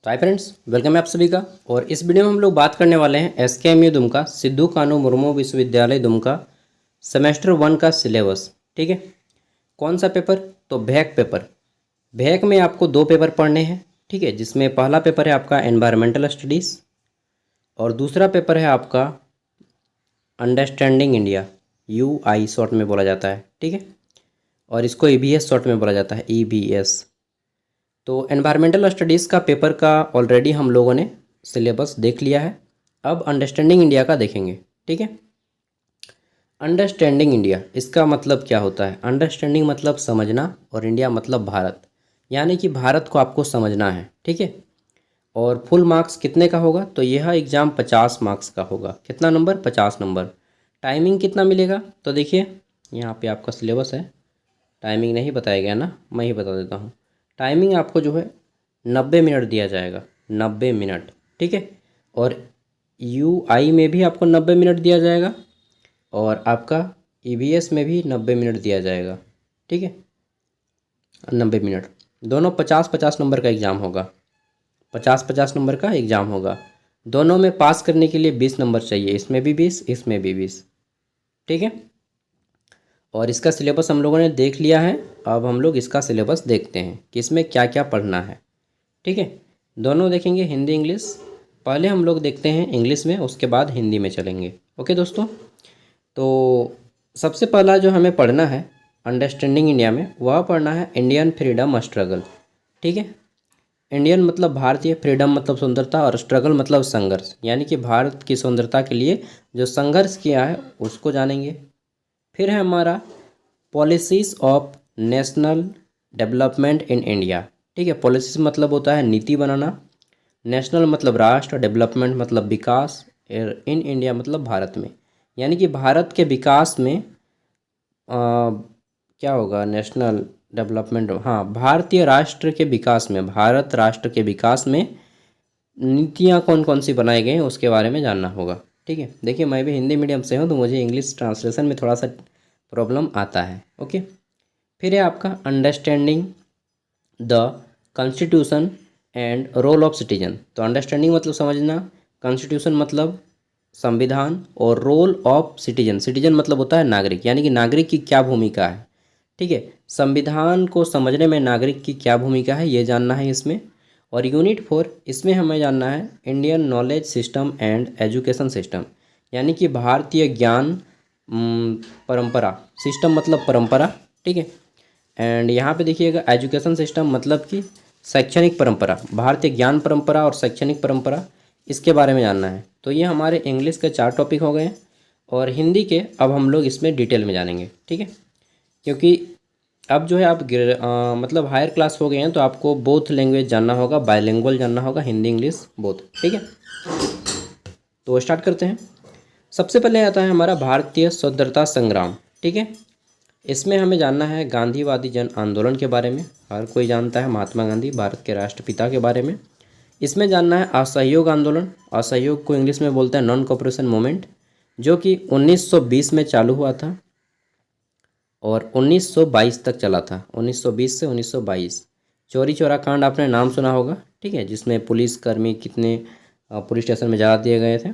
तो hi friends, welcome है आप सभी का। और इस वीडियो में हम लोग बात करने वाले हैं SKMU दुमका सिद्धू कानू मुर्मू विश्वविद्यालय दुमका सेमेस्टर 1 का सिलेबस। ठीक है, कौन सा पेपर? तो भैक पेपर। भैक में आपको 2 पेपर पढ़ने हैं। ठीक है, जिसमें पहला पेपर है आपका एनवायरमेंटल स्टडीज़ और दूसरा पेपर है आपका अंडरस्टैंडिंग इंडिया, UI शॉर्ट में बोला जाता है। ठीक है, और इसको EVS शॉर्ट में बोला जाता है, EVS। तो एनवायरमेंटल स्टडीज़ का पेपर का ऑलरेडी हम लोगों ने सिलेबस देख लिया है। अब अंडरस्टैंडिंग इंडिया का देखेंगे। ठीक है, अंडरस्टैंडिंग इंडिया इसका मतलब क्या होता है? अंडरस्टैंडिंग मतलब समझना और इंडिया मतलब भारत, यानी कि भारत को आपको समझना है। ठीक है, और फुल मार्क्स कितने का होगा? तो यह एग्ज़ाम 50 मार्क्स का होगा। कितना नंबर? 50 नंबर। टाइमिंग कितना मिलेगा? तो देखिए यहाँ पे आपका सिलेबस है, टाइमिंग नहीं बताया गया ना, मैं ही बता देता हूँ। टाइमिंग आपको जो है 90 मिनट दिया जाएगा, 90 मिनट। ठीक है, और UI में भी आपको 90 मिनट दिया जाएगा और आपका EVS में भी 90 मिनट दिया जाएगा। ठीक है, 90 मिनट, दोनों 50-50 नंबर का एग्ज़ाम होगा। 50-50 नंबर का एग्ज़ाम होगा। दोनों में पास करने के लिए 20 नंबर चाहिए, इसमें भी 20, इसमें भी 20। ठीक है, और इसका सिलेबस हम लोगों ने देख लिया है। अब हम लोग इसका सिलेबस देखते हैं कि इसमें क्या क्या पढ़ना है। ठीक है, दोनों देखेंगे, हिंदी इंग्लिश। पहले हम लोग देखते हैं इंग्लिश में, उसके बाद हिंदी में चलेंगे। ओके दोस्तों, तो सबसे पहला जो हमें पढ़ना है अंडरस्टैंडिंग इंडिया में, वह पढ़ना है इंडियन फ्रीडम स्ट्रगल। ठीक है, इंडियन मतलब भारतीय, फ्रीडम मतलब स्वतंत्रता और स्ट्रगल मतलब संघर्ष, यानी कि भारत की स्वतंत्रता के लिए जो संघर्ष किया है उसको जानेंगे। फिर है हमारा policies of national development in India. ठीक है, पॉलिसीज मतलब होता है नीति बनाना, नेशनल मतलब राष्ट्र, डेवलपमेंट मतलब विकास, इन इंडिया मतलब भारत में, यानी कि भारत के विकास में क्या होगा? नेशनल डेवलपमेंट, हाँ, भारतीय राष्ट्र के विकास में, भारत राष्ट्र के विकास में नीतियाँ कौन कौन सी बनाई गई हैं उसके बारे में जानना होगा। ठीक है, देखिए मैं भी हिंदी मीडियम से हूँ तो मुझे इंग्लिश ट्रांसलेशन में थोड़ा सा प्रॉब्लम आता है। ओके, फिर है आपका understanding the constitution and role of citizen. तो अंडरस्टैंडिंग मतलब समझना, कॉन्स्टिट्यूशन मतलब संविधान, और रोल ऑफ सिटीजन, सिटीजन मतलब होता है नागरिक, यानी कि नागरिक की क्या भूमिका है। ठीक है, संविधान को समझने में नागरिक की क्या भूमिका है ये जानना है इसमें। और यूनिट 4, इसमें हमें जानना है Indian knowledge system and education system, यानी कि भारतीय ज्ञान परंपरा, सिस्टम मतलब परंपरा। ठीक है, एंड यहाँ पे देखिएगा एजुकेशन सिस्टम मतलब कि शैक्षणिक परंपरा, भारतीय ज्ञान परंपरा और शैक्षणिक परंपरा, इसके बारे में जानना है। तो ये हमारे इंग्लिश के 4 टॉपिक हो गए हैं, और हिंदी के अब हम लोग इसमें डिटेल में जानेंगे। ठीक है, क्योंकि अब जो है आप मतलब हायर क्लास हो गए हैं तो आपको बोथ लैंग्वेज जानना होगा, बायलिंगुअल जानना होगा, हिंदी इंग्लिश बोथ। ठीक है, तो स्टार्ट करते हैं। सबसे पहले आता है हमारा भारतीय स्वतंत्रता संग्राम। ठीक है, इसमें हमें जानना है गांधीवादी जन आंदोलन के बारे में, हर कोई जानता है महात्मा गांधी भारत के राष्ट्रपिता के बारे में। इसमें जानना है असहयोग आंदोलन, असहयोग को इंग्लिश में बोलते हैं नॉन कोऑपरेशन मूवमेंट, जो कि 1920 में चालू हुआ था और 1922 तक चला था, 1920 से 1922। चौरी चौरा कांड आपने नाम सुना होगा। ठीक है, जिसमें पुलिसकर्मी कितने पुलिस स्टेशन में जला दिए गए थे।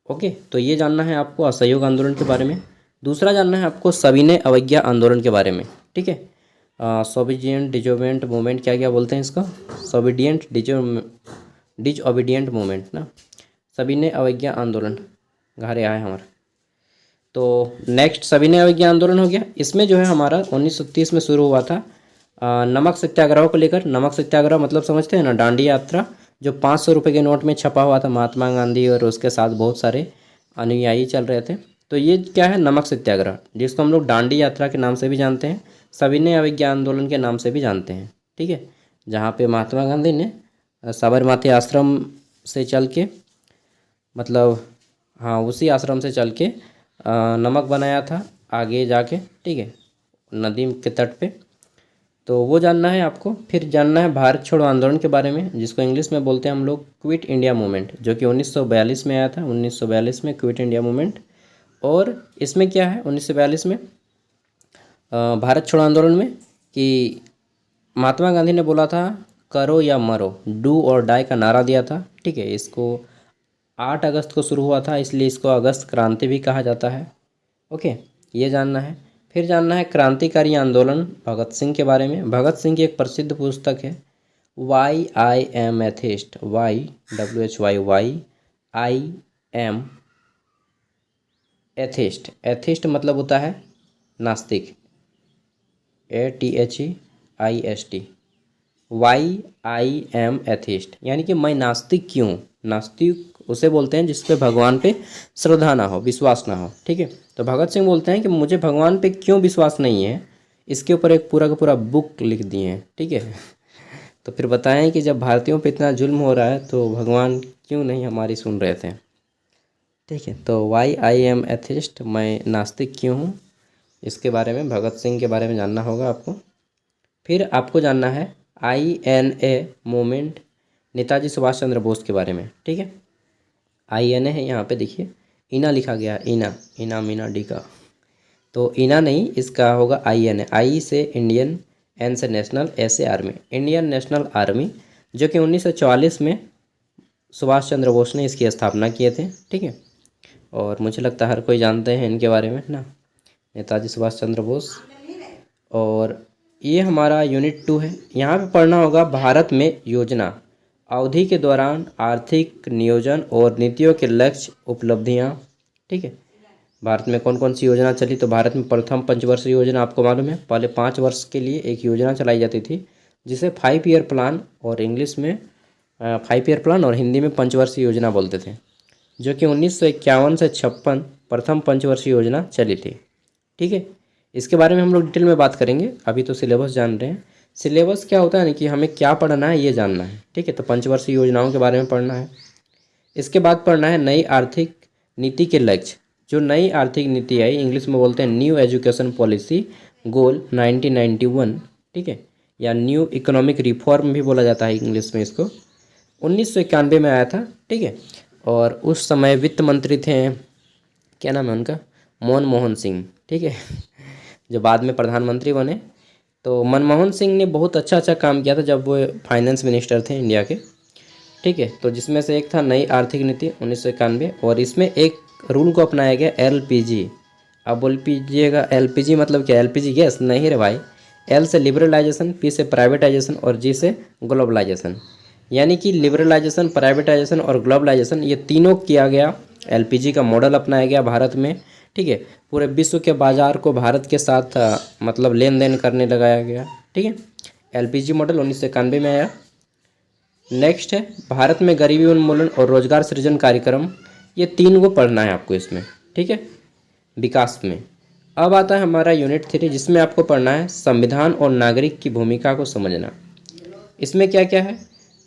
ओके, तो ये जानना है आपको असहयोग आंदोलन के बारे में। दूसरा जानना है आपको सविनय अवज्ञा आंदोलन के बारे में। ठीक है, सोबिडियंट डिजोबेंट मूवमेंट, क्या क्या बोलते हैं इसका? सोबिडियंट डिजओबिडियंट मूवमेंट ना, सविनय अवज्ञा आंदोलन, घरे आए हमारा। तो नेक्स्ट सविनय अवज्ञा आंदोलन हो गया। इसमें जो है हमारा 1930 में शुरू हुआ था नमक सत्याग्रह को लेकर। नमक सत्याग्रह मतलब समझते हैं ना, डांडी यात्रा, जो 500 रुपये के नोट में छपा हुआ था, महात्मा गांधी और उसके साथ बहुत सारे अनुयायी चल रहे थे। तो ये क्या है? नमक सत्याग्रह, जिसको हम लोग डांडी यात्रा के नाम से भी जानते हैं, सविनय अवज्ञा आंदोलन के नाम से भी जानते हैं। ठीक है, जहाँ पे महात्मा गांधी ने साबरमती आश्रम से चल के, मतलब हाँ उसी आश्रम से चल के नमक बनाया था आगे जाके। ठीक है, नदी के तट पे। तो वो जानना है आपको। फिर जानना है भारत छोड़ो आंदोलन के बारे में, जिसको इंग्लिश में बोलते हैं हम लोग क्विट इंडिया मूवमेंट, जो कि 1942 में आया था। 1942 में क्विट इंडिया मूवमेंट। और इसमें क्या है 1942 में भारत छोड़ो आंदोलन में कि महात्मा गांधी ने बोला था करो या मरो, डू और डाई का नारा दिया था। ठीक है, इसको 8 अगस्त को शुरू हुआ था, इसलिए इसको अगस्त क्रांति भी कहा जाता है। ओके, ये जानना है। फिर जानना है क्रांतिकारी आंदोलन भगत सिंह के बारे में। भगत सिंह की एक प्रसिद्ध पुस्तक है why I am atheist, YWHY atheist. Atheist मतलब होता है नास्तिक, ATHEIST, YIM एथिस्ट, यानी कि मैं नास्तिक क्यों। नास्तिक उसे बोलते हैं जिस पे भगवान पे श्रद्धा ना हो, विश्वास ना हो। ठीक है, तो भगत सिंह बोलते हैं कि मुझे भगवान पे क्यों विश्वास नहीं है, इसके ऊपर एक पूरा का पूरा बुक लिख दिए हैं। ठीक है, तो फिर बताएं कि जब भारतीयों पे इतना जुल्म हो रहा है तो भगवान क्यों नहीं हमारी सुन रहे थे। ठीक है, तो YIM एथिस्ट, मैं नास्तिक क्यों हूँ, इसके बारे में, भगत सिंह के बारे में जानना होगा आपको। फिर आपको जानना है INA मूवमेंट, नेताजी सुभाष चंद्र बोस के बारे में। ठीक है, INA है, यहाँ पे देखिए इना लिखा गया, इना मीना डी का, तो इना नहीं, इसका होगा INA। आई से इंडियन, एन से नेशनल, ए से आर्मी, इंडियन नेशनल आर्मी, जो कि 1944 में सुभाष चंद्र बोस ने इसकी स्थापना किए थे। ठीक है, और मुझे लगता है हर कोई जानते हैं इनके बारे में ना, नेताजी सुभाष चंद्र बोस। और ये हमारा यूनिट 2 है। यहाँ पे पढ़ना होगा भारत में योजना अवधि के दौरान आर्थिक नियोजन और नीतियों के लक्ष्य उपलब्धियाँ। ठीक है, भारत में कौन कौन सी योजना चली, तो भारत में प्रथम पंचवर्षीय योजना आपको मालूम है, पहले 5 वर्ष के लिए एक योजना चलाई जाती थी जिसे 5 ईयर प्लान, और इंग्लिश में 5 ईयर प्लान और हिंदी में पंचवर्षीय योजना बोलते थे, जो कि 1951 से 56 प्रथम पंचवर्षीय योजना चली थी। ठीक है, इसके बारे में हम लोग डिटेल में बात करेंगे, अभी तो सिलेबस जान रहे हैं। सिलेबस क्या होता है ना कि हमें क्या पढ़ना है ये जानना है। ठीक है, तो पंचवर्षीय योजनाओं के बारे में पढ़ना है। इसके बाद पढ़ना है नई आर्थिक नीति के लक्ष्य। जो नई आर्थिक नीति आई, इंग्लिश में बोलते हैं न्यू एजुकेशन पॉलिसी गोल 1991। ठीक है, या न्यू इकोनॉमिक रिफॉर्म भी बोला जाता है इंग्लिश में इसको, 1991 में आया था। ठीक है, और उस समय वित्त मंत्री थे, क्या नाम है उनका, मनमोहन सिंह। ठीक है, जो बाद में प्रधानमंत्री बने। तो मनमोहन सिंह ने बहुत अच्छा काम किया था जब वो फाइनेंस मिनिस्टर थे इंडिया के। ठीक है, तो जिसमें से एक था नई आर्थिक नीति 1991, और इसमें एक रूल को अपनाया गया LPG। अब बोल पीजिएगा LPG मतलब क्या, LPG गैस नहीं रे भाई। L से लिबरलाइजेशन, P से प्राइवेटाइजेशन और G से ग्लोबलाइजेशन, यानी कि लिबरलाइजेशन, प्राइवेटाइजेशन और ग्लोबलाइजेशन, ये तीनों किया गया। LPG का मॉडल अपनाया गया भारत में। ठीक है, पूरे विश्व के बाज़ार को भारत के साथ मतलब लेन देन करने लगाया गया। ठीक है, LPG मॉडल 1991 में आया। नेक्स्ट है भारत में गरीबी उन्मूलन और रोजगार सृजन कार्यक्रम, ये 3 को पढ़ना है आपको इसमें। ठीक है, विकास में। अब आता है हमारा यूनिट 3, जिसमें आपको पढ़ना है संविधान और नागरिक की भूमिका को समझना। इसमें क्या क्या है,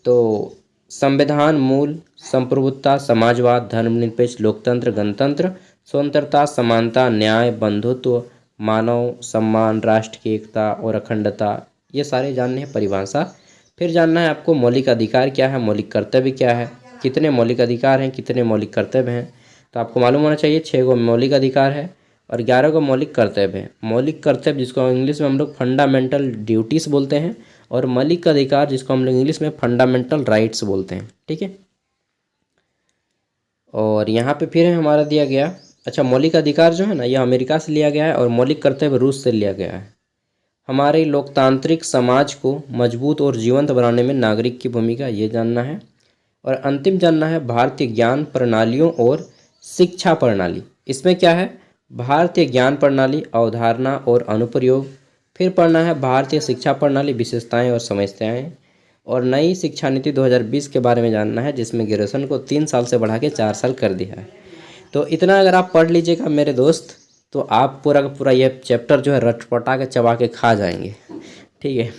तो संविधान मूल, संप्रभुता, समाजवाद, धर्मनिरपेक्ष, लोकतंत्र, गणतंत्र, स्वतंत्रता, समानता, न्याय, बंधुत्व, मानव सम्मान, राष्ट्र की एकता और अखंडता, ये सारे जानने हैं परिभाषा। फिर जानना है आपको मौलिक अधिकार क्या है, मौलिक कर्तव्य क्या है, कितने मौलिक अधिकार हैं, कितने मौलिक कर्तव्य हैं। तो आपको मालूम होना चाहिए 6 गो मौलिक अधिकार है और 11 गो मौलिक कर्तव्य है। मौलिक कर्तव्य जिसको इंग्लिश में हम लोग फंडामेंटल ड्यूटीज़ बोलते हैं, और मौलिक अधिकार जिसको हम लोग इंग्लिश में फंडामेंटल राइट्स बोलते हैं। ठीक है, और यहाँ पे फिर हमारा दिया गया, अच्छा मौलिक अधिकार जो है ना, यह अमेरिका से लिया गया है, और मौलिक कर्तव्य रूस से लिया गया है। हमारे लोकतांत्रिक समाज को मजबूत और जीवंत बनाने में नागरिक की भूमिका, ये जानना है। और अंतिम जानना है भारतीय ज्ञान प्रणालियों और शिक्षा प्रणाली। इसमें क्या है, भारतीय ज्ञान प्रणाली, अवधारणा और अनुप्रयोग। फिर पढ़ना है भारतीय शिक्षा प्रणाली, विशेषताएं और समस्याएं। और नई शिक्षा नीति 2020 के बारे में जानना है, जिसमें ग्रेजुएशन को 3 साल से बढ़ा के 4 साल कर दिया है। तो इतना अगर आप पढ़ लीजिएगा मेरे दोस्त, तो आप पूरा का पूरा ये चैप्टर जो है रटपटा के चबा के खा जाएंगे। ठीक है,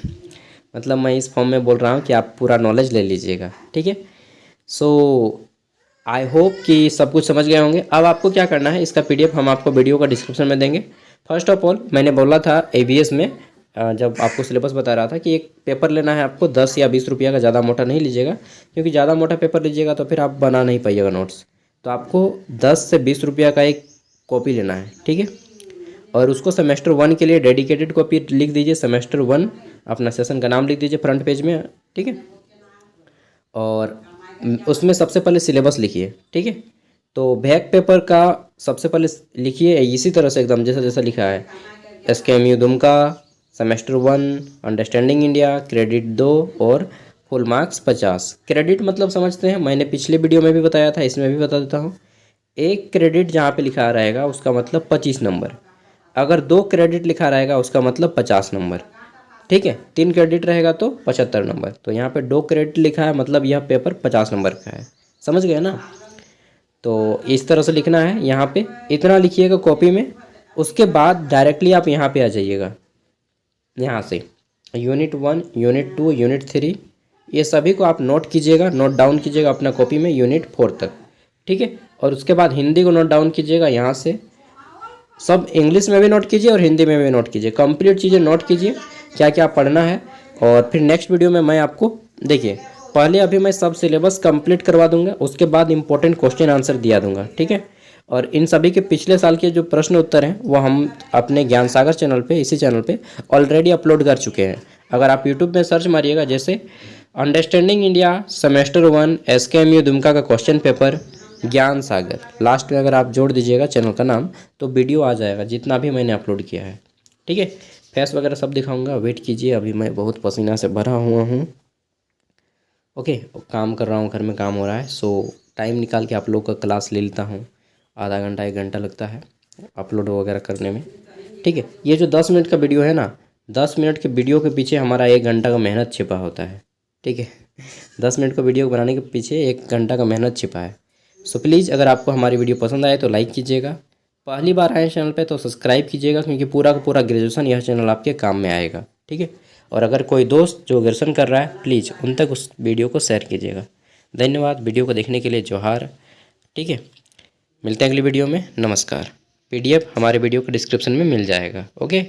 मतलब मैं इस फॉर्म में बोल रहा हूँ कि आप पूरा नॉलेज ले लीजिएगा। ठीक है, सो आई होप कि सब कुछ समझ गए होंगे। अब आपको क्या करना है, इसका PDF हम आपको वीडियो का डिस्क्रिप्शन में देंगे। फर्स्ट ऑफ ऑल मैंने बोला था ABS में जब आपको सिलेबस बता रहा था कि एक पेपर लेना है आपको 10 या 20 रुपया का, ज़्यादा मोटा नहीं लीजिएगा, क्योंकि ज़्यादा मोटा पेपर लीजिएगा तो फिर आप बना नहीं पाइएगा नोट्स। तो आपको 10 से 20 रुपया का एक कॉपी लेना है। ठीक है, और उसको सेमेस्टर 1 के लिए डेडिकेटेड कॉपी लिख दीजिए, सेमेस्टर 1 अपना सेशन का नाम लिख दीजिए फ्रंट पेज में, ठीक है। और उसमें सबसे पहले सिलेबस लिखिए, ठीक है। तो बैक पेपर का सबसे पहले लिखिए इसी तरह से एकदम जैसा जैसा लिखा है, SKMU Dumka semester 1 understanding India credit 2 और फुल मार्क्स 50। क्रेडिट मतलब समझते हैं, मैंने पिछले वीडियो में भी बताया था, इसमें भी बता देता हूँ। एक क्रेडिट जहाँ पे लिखा रहेगा उसका मतलब 25 नंबर, अगर 2 क्रेडिट लिखा रहेगा उसका मतलब 50 नंबर, ठीक है। 3 क्रेडिट रहेगा तो 75 नंबर। तो यहाँ पे 2 क्रेडिट लिखा है मतलब यह पेपर 50 नंबर का है, समझ गए ना। तो इस तरह से लिखना है, यहाँ पे इतना लिखिएगा कॉपी में। उसके बाद डायरेक्टली आप यहाँ पे आ जाइएगा, यहाँ से यूनिट 1 यूनिट 2 यूनिट 3 ये सभी को आप नोट कीजिएगा, नोट डाउन कीजिएगा अपना कॉपी में यूनिट 4 तक, ठीक है। और उसके बाद हिंदी को नोट डाउन कीजिएगा, यहाँ से सब इंग्लिश में भी नोट कीजिए और हिंदी में भी नोट कीजिए, कंप्लीट चीज़ें नोट कीजिए क्या क्या पढ़ना है। और फिर नेक्स्ट वीडियो में मैं आपको देखिए पहले अभी मैं सब सिलेबस कंप्लीट करवा दूंगा, उसके बाद इंपॉर्टेंट क्वेश्चन आंसर दिया दूंगा, ठीक है। और इन सभी के पिछले साल के जो प्रश्न उत्तर हैं वो हम अपने ज्ञान सागर चैनल पे, इसी चैनल पे ऑलरेडी अपलोड कर चुके हैं। अगर आप यूट्यूब में सर्च मारिएगा जैसे understanding India semester 1 SKMU Dumka का क्वेश्चन पेपर ज्ञान सागर, लास्ट में अगर आप जोड़ दीजिएगा चैनल का नाम तो वीडियो आ जाएगा जितना भी मैंने अपलोड किया है, ठीक है। फेस वगैरह सब दिखाऊंगा, वेट कीजिए, अभी मैं बहुत पसीना से भरा हुआ हूँ। ओके, काम कर रहा हूँ, घर में काम हो रहा है, सो टाइम निकाल के आप लोग का क्लास ले लेता हूँ। आधा घंटा 1 घंटा लगता है अपलोड वगैरह करने में, ठीक है। ये जो 10 मिनट का वीडियो है ना, 10 मिनट के वीडियो के पीछे हमारा 1 घंटा का मेहनत छिपा होता है, ठीक है। 10 मिनट का वीडियो बनाने के पीछे 1 घंटा का मेहनत छिपा है। सो प्लीज़ अगर आपको हमारी वीडियो पसंद आए तो लाइक कीजिएगा, पहली बार आए चैनल पे तो सब्सक्राइब कीजिएगा, क्योंकि पूरा का पूरा ग्रेजुएशन यह चैनल आपके काम में आएगा, ठीक है। और अगर कोई दोस्त जो ग्रेजुएशन कर रहा है प्लीज़ उन तक उस वीडियो को शेयर कीजिएगा। धन्यवाद वीडियो को देखने के लिए, जोहार, ठीक है। मिलते हैं अगली वीडियो में, नमस्कार। PDF हमारे वीडियो के डिस्क्रिप्शन में मिल जाएगा, ओके।